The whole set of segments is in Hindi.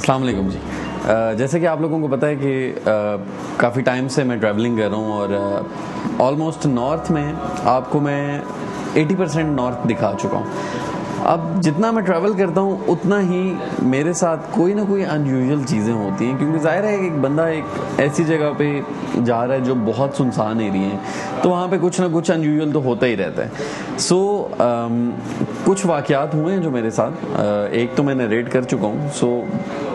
अस्सलाम वालेकुम जी। जैसे कि आप लोगों को पता है कि काफ़ी टाइम से मैं ट्रैवलिंग कर रहा हूँ और ऑलमोस्ट नॉर्थ में आपको मैं 80% नॉर्थ दिखा चुका हूँ। अब जितना मैं ट्रैवल करता हूँ उतना ही मेरे साथ कोई ना कोई अनयूजुअल चीज़ें होती हैं, क्योंकि ज़ाहिर है एक बंदा एक ऐसी जगह पे जा रहा है जो बहुत सुनसान एरिया है, तो वहाँ पे कुछ ना कुछ अनयूजुअल तो होता ही रहता है। कुछ वाक़यात हुए हैं जो मेरे साथ, एक तो मैं नरेट कर चुका हूँ।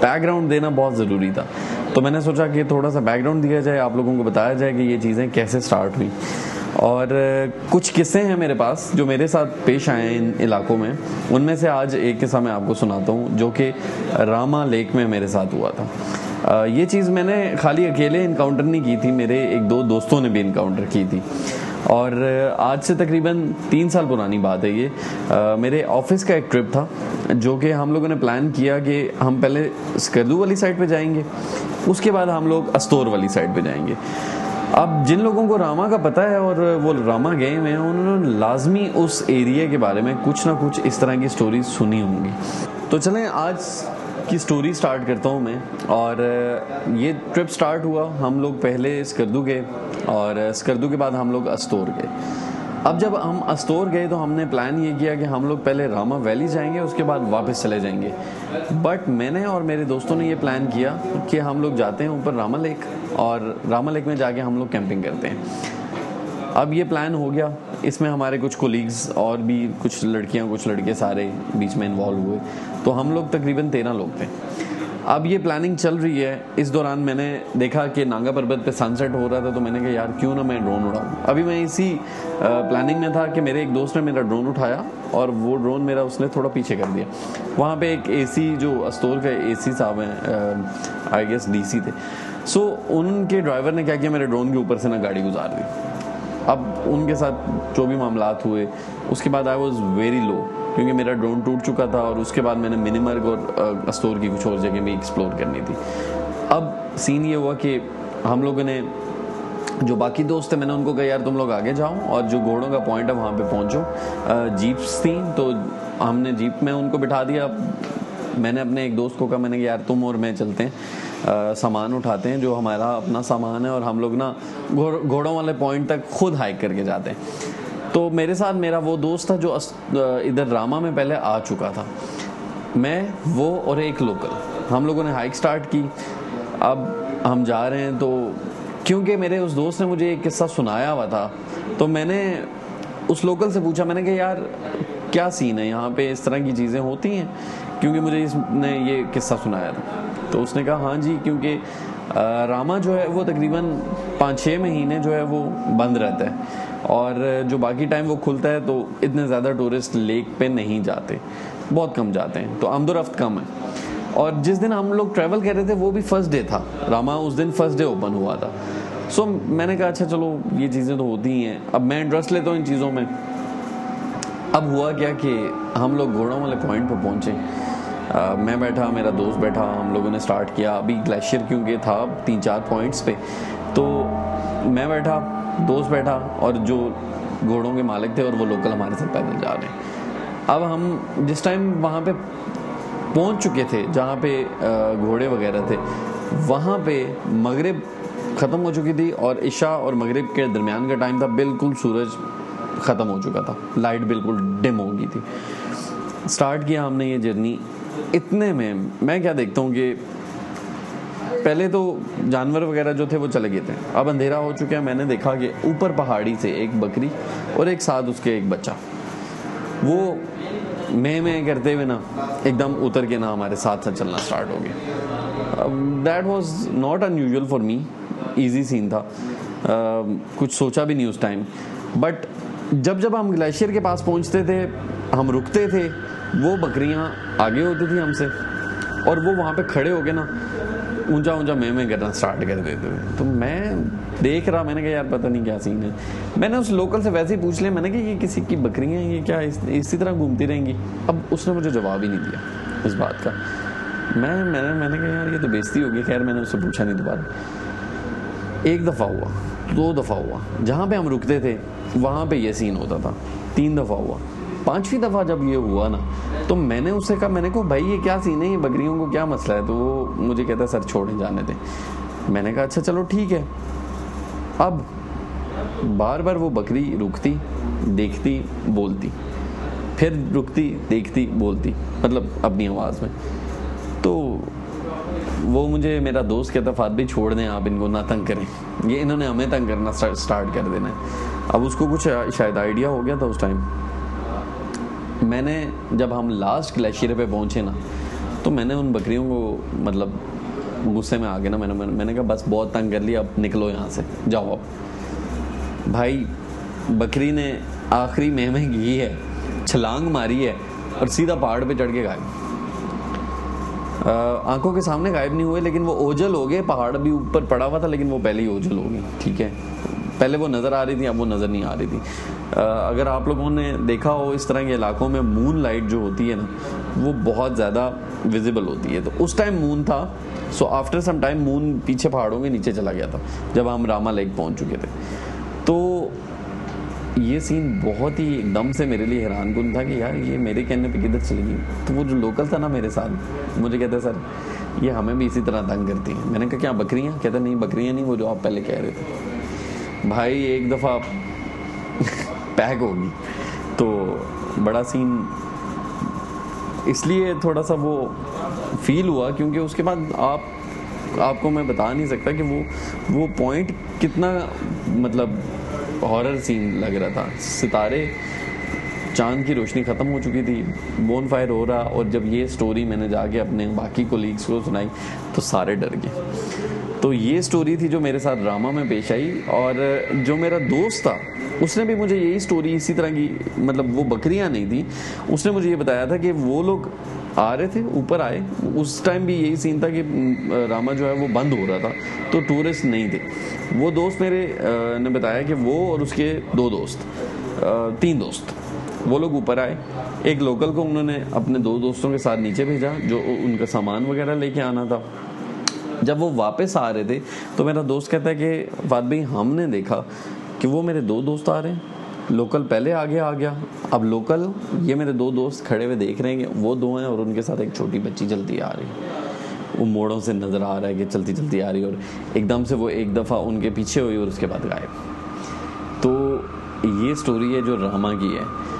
बैकग्राउंड देना बहुत ज़रूरी था, तो मैंने सोचा कि थोड़ा सा बैकग्राउंड दिया जाए, आप लोगों को बताया जाए कि ये चीज़ें कैसे स्टार्ट हुई। और कुछ किस्से हैं मेरे पास जो मेरे साथ पेश आए हैं इन इलाकों में। उनमें से आज एक किस्सा मैं आपको सुनाता हूँ जो कि रामा लेक में मेरे साथ हुआ था। ये चीज़ मैंने खाली अकेले इनकाउंटर नहीं की थी, मेरे एक दो दोस्तों ने भी इनकाउंटर की थी। और आज से तकरीबन 3 साल पुरानी बात है ये। मेरे ऑफिस का एक ट्रिप था जो कि हम लोगों ने प्लान किया कि हम पहले स्कर्दू वाली साइड पे जाएंगे, उसके बाद हम लोग अस्तोर वाली साइड पे जाएंगे। अब जिन लोगों को रामा का पता है और वो रामा गए हुए हैं, उन्होंने लाजमी उस एरिया के बारे में कुछ ना कुछ इस तरह की स्टोरी सुनी होंगी। तो चलें आज की स्टोरी स्टार्ट करता हूँ मैं। और ये ट्रिप स्टार्ट हुआ, हम लोग पहले स्कर्दू गए और स्कर्दू के बाद हम लोग अस्तोर गए। अब जब हम अस्तोर गए तो हमने प्लान ये किया कि हम लोग पहले रामा वैली जाएंगे, उसके बाद वापस चले जाएंगे। बट मैंने और मेरे दोस्तों ने ये प्लान किया कि हम लोग जाते हैं ऊपर रामा लेक, और रामा लेक में जाके हम लोग कैंपिंग करते हैं। अब ये प्लान हो गया, इसमें हमारे कुछ कोलीग्स और भी कुछ लड़कियां कुछ लड़के सारे बीच में इन्वॉल्व हुए, तो हम लोग तकरीबन 13 लोग थे। अब ये प्लानिंग चल रही है, इस दौरान मैंने देखा कि नांगा पर्वत पे सनसेट हो रहा था, तो मैंने कहा यार क्यों ना मैं ड्रोन उड़ाऊं। अभी मैं इसी प्लानिंग में था कि मेरे एक दोस्त ने मेरा ड्रोन उठाया और वो ड्रोन मेरा उसने थोड़ा पीछे कर दिया। वहाँ पे एक एसी जो अस्तोर का एसी साहब हैं, आई गेस डीसी थे, उनके ड्राइवर ने क्या किया, मेरे ड्रोन के ऊपर से ना गाड़ी गुजार दी। अब उनके साथ जो भी मामलात हुए, उसके बाद आई वॉज वेरी लो, क्योंकि मेरा ड्रोन टूट चुका था और उसके बाद मैंने मिनीमर्ग और अस्तोर की कुछ और जगह भी एक्सप्लोर करनी थी। अब सीन ये हुआ कि हम लोगों ने, जो बाकी दोस्त थे, मैंने उनको कहा यार तुम लोग आगे जाओ और जो घोड़ों का पॉइंट है वहाँ पे पहुँचो। जीप्स थी तो हमने जीप में उनको बिठा दिया। मैंने अपने एक दोस्त को कहा, मैंने कहा यार तुम और मैं चलते हैं, सामान उठाते हैं जो हमारा अपना सामान है, और हम लोग ना घोड़ों वाले पॉइंट तक खुद हाइक करके जाते हैं। तो मेरे साथ मेरा वो दोस्त था जो इधर रामा में पहले आ चुका था, मैं, वो और एक लोकल। हम लोगों ने हाइक स्टार्ट की। अब हम जा रहे हैं, तो क्योंकि मेरे उस दोस्त ने मुझे एक किस्सा सुनाया हुआ था, तो मैंने उस लोकल से पूछा, मैंने कहा यार क्या सीन है यहाँ पे, इस तरह की चीज़ें होती हैं, क्योंकि मुझे इसने ये किस्सा सुनाया था। तो उसने कहा हाँ जी, क्योंकि रामा जो है वो तकरीबन 5-6 महीने जो है वो बंद रहता है, और जो बाकी टाइम वो खुलता है, तो इतने ज़्यादा टूरिस्ट लेक पे नहीं जाते, बहुत कम जाते हैं, तो आमदोरफ्त कम है। और जिस दिन हम लोग ट्रैवल कर रहे थे वो भी फर्स्ट डे था, रामा उस दिन फर्स्ट डे ओपन हुआ था। मैंने कहा अच्छा चलो ये चीज़ें तो होती ही हैं, अब मैं इंटरेस्ट लेता हूँ इन चीज़ों में। अब हुआ क्या कि हम लोग घोड़ों वाले पॉइंट पर पहुँचे। मैं बैठा, मेरा दोस्त बैठा, हम लोगों ने स्टार्ट किया। अभी ग्लेशियर क्योंकि था 3-4 पॉइंट्स पे, तो मैं बैठा, दोस्त बैठा, और जो घोड़ों के मालिक थे और वो लोकल हमारे साथ पैदल जा रहे हैं। अब हम जिस टाइम वहाँ पे पहुँच चुके थे जहाँ पे घोड़े वगैरह थे, वहाँ पे मगरिब ख़त्म हो चुकी थी और इशा और मगरिब के दरमियान का टाइम था, बिल्कुल सूरज ख़त्म हो चुका था, लाइट बिल्कुल डिम हो गई थी। स्टार्ट किया हमने ये जर्नी। इतने में मैं क्या देखता हूँ कि पहले तो जानवर वगैरह जो थे वो चले गए थे, अब अंधेरा हो चुका है। मैंने देखा कि ऊपर पहाड़ी से एक बकरी और एक साथ उसके एक बच्चा, वो मैं करते हुए ना एकदम उतर के ना हमारे साथ चलना स्टार्ट हो गया। That was not unusual for me, easy scene था, कुछ सोचा भी नहीं उस टाइम। बट जब हम ग्लेशियर के पास पहुंचते थे, हम रुकते थे, वो बकरियां आगे होती थी हमसे, और वो वहाँ पे खड़े हो गए ना ऊंचा ऊंचा मैं करना स्टार्ट कर देते थे। तो मैं देख रहा, मैंने कहा यार पता नहीं क्या सीन है। मैंने उस लोकल से वैसे ही पूछ लिया, मैंने कहा ये किसी की बकरियां हैं, ये क्या इसी तरह घूमती रहेंगी? अब उसने मुझे जवाब ही नहीं दिया इस बात का। मैंने कहा यार ये तो बेइज्जती होगी। खैर मैंने उससे पूछा नहीं दोबारा। 1 दफ़ा हुआ, 2 दफ़ा हुआ, जहाँ पे हम रुकते थे वहाँ पे ये सीन होता था, 3 दफ़ा हुआ। 5वीं दफ़ा जब ये हुआ ना, तो मैंने उससे कहा, मैंने कहा भाई ये क्या सीन है, ये बकरियों को क्या मसला है? तो वो मुझे कहता है सर छोड़े जाने दें। मैंने कहा अच्छा चलो ठीक है। अब बार बार वो बकरी रुकती, देखती, बोलती, फिर रुकती, देखती, बोलती, मतलब अपनी आवाज़ में। तो वो मुझे मेरा दोस्त कहता फाद भाई छोड़ दें आप इनको, ना तंग करें, ये इन्होंने हमें तंग करना स्टार्ट कर देना है। अब उसको कुछ शायद आइडिया हो गया था उस टाइम। मैंने जब हम लास्ट ग्लेशियर पे पहुंचे ना, तो मैंने उन बकरियों को मतलब गुस्से में आ गया ना, मैंने कहा बस बहुत तंग कर लिया, अब निकलो यहाँ से, जाओ अब। भाई बकरी ने आखिरी में की है, छलांग मारी है और सीधा पहाड़ पे चढ़ के गायब। आंखों के सामने गायब नहीं हुए, लेकिन वो ओझल हो गए। पहाड़ भी ऊपर पड़ा हुआ था, लेकिन वो पहले ही ओझल हो गई। ठीक है, पहले वो नज़र आ रही थी, अब वो नज़र नहीं आ रही थी। अगर आप लोगों ने देखा हो इस तरह के इलाकों में मून लाइट जो होती है ना, वो बहुत ज़्यादा विजिबल होती है। तो उस टाइम मून था, so after some time moon पीछे पहाड़ों के नीचे चला गया था जब हम रामा लेक पहुंच चुके थे। तो ये सीन बहुत ही एकदम से मेरे लिए हैरानकुन था कि यार ये मेरे कहने पे किधर चली गई। तो वो जो लोकल था ना मेरे साथ, मुझे कहता सर ये हमें भी इसी तरह तंग करती है। मैंने कहा क्या बकरियाँ? कहता नहीं बकरियाँ नहीं, वो जो आप पहले कह रहे थे। भाई एक दफ़ा पैक होगी तो बड़ा सीन इसलिए थोड़ा सा वो फील हुआ, क्योंकि उसके बाद आपको मैं बता नहीं सकता कि वो पॉइंट कितना मतलब हॉरर सीन लग रहा था। सितारे, चांद की रोशनी ख़त्म हो चुकी थी, बोन फायर हो रहा, और जब ये स्टोरी मैंने जाके अपने बाकी कोलीग्स को सुनाई तो सारे डर गए। तो ये स्टोरी थी जो मेरे साथ ड्रामा में पेश आई। और जो मेरा दोस्त था उसने भी मुझे यही स्टोरी इसी तरह की, मतलब वो बकरियां नहीं थी, उसने मुझे ये बताया था कि वो लोग आ रहे थे, ऊपर आए, उस टाइम भी यही सीन था कि रामा जो है वो बंद हो रहा था, तो टूरिस्ट नहीं थे। वो दोस्त मेरे ने बताया कि वो और उसके तीन दोस्त वो लोग ऊपर आए। एक लोकल को उन्होंने अपने 2 दोस्तों के साथ नीचे भेजा जो उनका सामान वगैरह लेके आना था। जब वो वापस आ रहे थे तो मेरा दोस्त कहता है कि फाद भाई हमने देखा कि वो मेरे 2 दोस्त आ रहे हैं, लोकल पहले आगे आ गया, अब लोकल ये मेरे 2 दोस्त खड़े हुए देख रहे हैं कि वो 2 हैं और उनके साथ एक छोटी बच्ची चलती आ रही है। वो मोड़ों से नज़र आ रहा है कि चलती चलती आ रही है, और एकदम से वो एक दफ़ा उनके पीछे हुई और उसके बाद गायब। तो ये स्टोरी है जो रामा की है।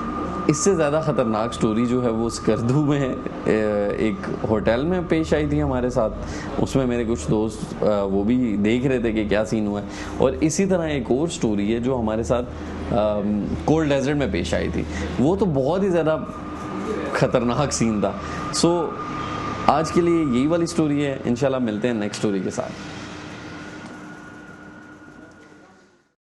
इससे ज़्यादा ख़तरनाक स्टोरी जो है वो स्कर्दू में एक होटल में पेश आई थी हमारे साथ। उसमें मेरे कुछ दोस्त वो भी देख रहे थे कि क्या सीन हुआ है। और इसी तरह एक और स्टोरी है जो हमारे साथ कोल्ड डेजर्ट में पेश आई थी। वो तो बहुत ही ज़्यादा ख़तरनाक सीन था। सो आज के लिए यही वाली स्टोरी है। इंशाल्लाह मिलते हैं नेक्स्ट स्टोरी के साथ।